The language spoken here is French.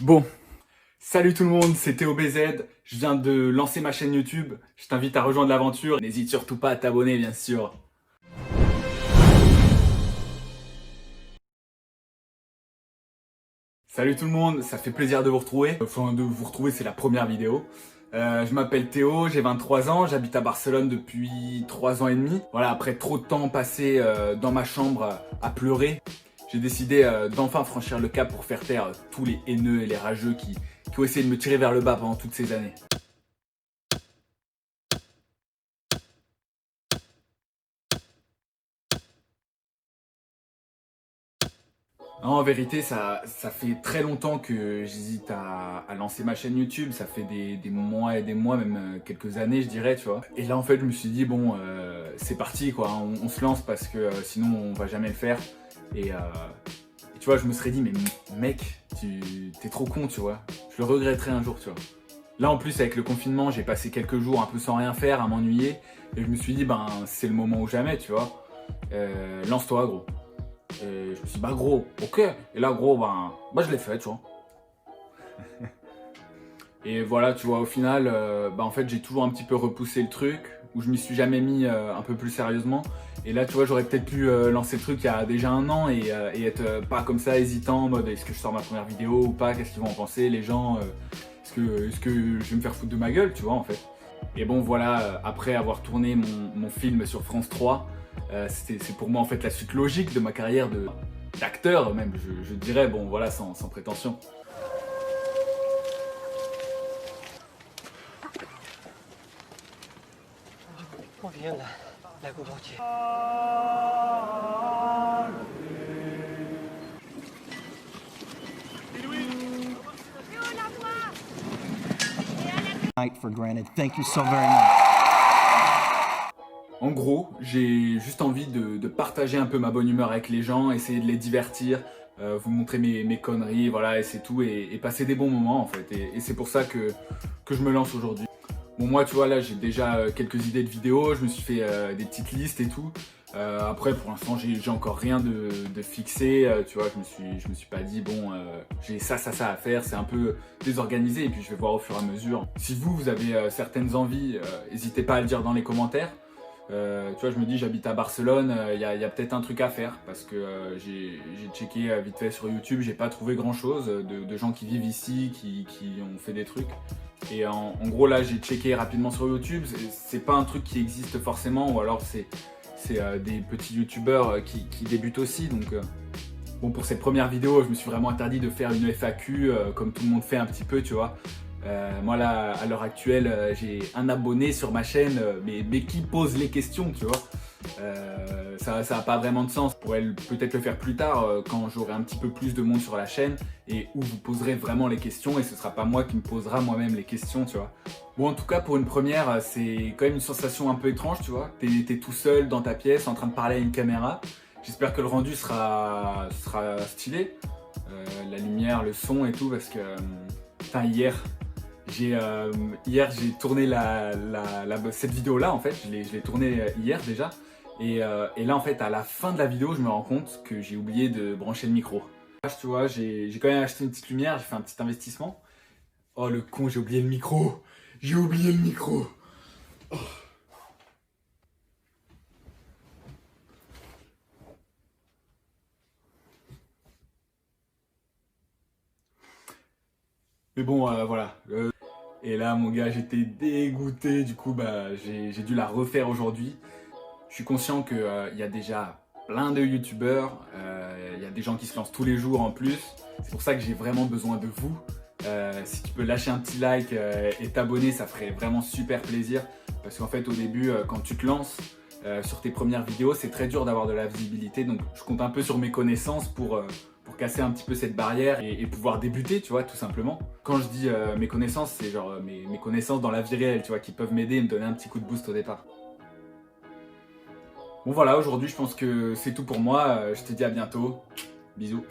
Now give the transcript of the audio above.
Bon, salut tout le monde, c'est ThéoBZ, je viens de lancer ma chaîne YouTube, je t'invite à rejoindre l'aventure, n'hésite surtout pas à t'abonner bien sûr. Salut tout le monde, ça fait plaisir de vous retrouver, c'est la première vidéo. Je m'appelle Théo, j'ai 23 ans, j'habite à Barcelone depuis 3 ans et demi. Voilà, après trop de temps passé dans ma chambre à pleurer, j'ai décidé d'enfin franchir le cap pour faire taire tous les haineux et les rageux qui ont essayé de me tirer vers le bas pendant toutes ces années. Non, en vérité, ça fait très longtemps que j'hésite à lancer ma chaîne YouTube. Ça fait des mois et des mois, même quelques années, je dirais, tu vois. Et là, en fait, je me suis dit, bon, c'est parti, quoi. On se lance parce que sinon, on va jamais le faire. Et tu vois, je me serais dit, mais mec, t'es trop con, tu vois. Je le regretterai un jour, tu vois. Là, en plus, avec le confinement, j'ai passé quelques jours un peu sans rien faire, à m'ennuyer. Et je me suis dit, ben, c'est le moment ou jamais, tu vois. Lance-toi, gros. Et je me suis dit, bah gros, ok. Et là, gros, bah je l'ai fait, tu vois. Et voilà, tu vois, au final, en fait, j'ai toujours un petit peu repoussé le truc, où je m'y suis jamais mis un peu plus sérieusement. Et là, tu vois, j'aurais peut-être pu lancer le truc il y a déjà un an et être pas comme ça, hésitant, en mode est-ce que je sors ma première vidéo ou pas, qu'est-ce qu'ils vont en penser, les gens, est-ce que je vais me faire foutre de ma gueule, tu vois, en fait. Et bon, voilà, après avoir tourné mon film sur France 3, c'est pour moi en fait la suite logique de ma carrière d'acteur même, je dirais, bon voilà, sans prétention. On vient de la Gaulotier. For granted. Thank you so very much. En gros, j'ai juste envie de partager un peu ma bonne humeur avec les gens, essayer de les divertir, vous montrer mes conneries, voilà, et c'est tout, et passer des bons moments en fait. Et c'est pour ça que je me lance aujourd'hui. Bon, moi, tu vois, là, j'ai déjà quelques idées de vidéos, je me suis fait des petites listes et tout. Après, pour l'instant, j'ai encore rien de fixé, tu vois, je me suis pas dit, bon, j'ai ça à faire, c'est un peu désorganisé, et puis je vais voir au fur et à mesure. Si vous avez certaines envies, n'hésitez pas à le dire dans les commentaires. Tu vois, je me dis, j'habite à Barcelone, y a peut-être un truc à faire, parce que j'ai checké vite fait sur YouTube, j'ai pas trouvé grand chose de gens qui vivent ici, qui ont fait des trucs. Et en gros, là, j'ai checké rapidement sur YouTube, c'est pas un truc qui existe forcément, ou alors c'est des petits youtubeurs qui débutent aussi. Donc, bon, pour cette première vidéo, je me suis vraiment interdit de faire une FAQ comme tout le monde fait un petit peu, tu vois. Moi, là, à l'heure actuelle, j'ai un abonné sur ma chaîne, mais qui pose les questions, tu vois. Ça n'a pas vraiment de sens. Je pourrais peut-être le faire plus tard quand j'aurai un petit peu plus de monde sur la chaîne et où vous poserez vraiment les questions et ce sera pas moi qui me posera moi-même les questions, tu vois. Bon, en tout cas, pour une première, c'est quand même une sensation un peu étrange, tu vois. T'es tout seul dans ta pièce en train de parler à une caméra. J'espère que le rendu sera stylé. La lumière, le son et tout, parce que putain, hier j'ai tourné cette vidéo là en fait, je l'ai tournée hier déjà. Et là en fait à la fin de la vidéo je me rends compte que j'ai oublié de brancher le micro. Tu vois, j'ai quand même acheté une petite lumière, j'ai fait un petit investissement. Oh le con, j'ai oublié le micro. J'ai oublié le micro. Oh. Mais bon voilà. Et là mon gars, j'étais dégoûté, du coup j'ai dû la refaire aujourd'hui. Je suis conscient qu'il y a déjà plein de youtubeurs, il y a des gens qui se lancent tous les jours en plus. C'est pour ça que j'ai vraiment besoin de vous. Si tu peux lâcher un petit like et t'abonner, ça ferait vraiment super plaisir. Parce qu'en fait au début, quand tu te lances sur tes premières vidéos, c'est très dur d'avoir de la visibilité. Donc je compte un peu sur mes connaissances pour casser un petit peu cette barrière et pouvoir débuter, tu vois, tout simplement. Quand je dis mes connaissances, c'est genre mes connaissances dans la vie réelle, tu vois, qui peuvent m'aider et me donner un petit coup de boost au départ. Bon voilà, aujourd'hui je pense que c'est tout pour moi. Je te dis à bientôt. Bisous.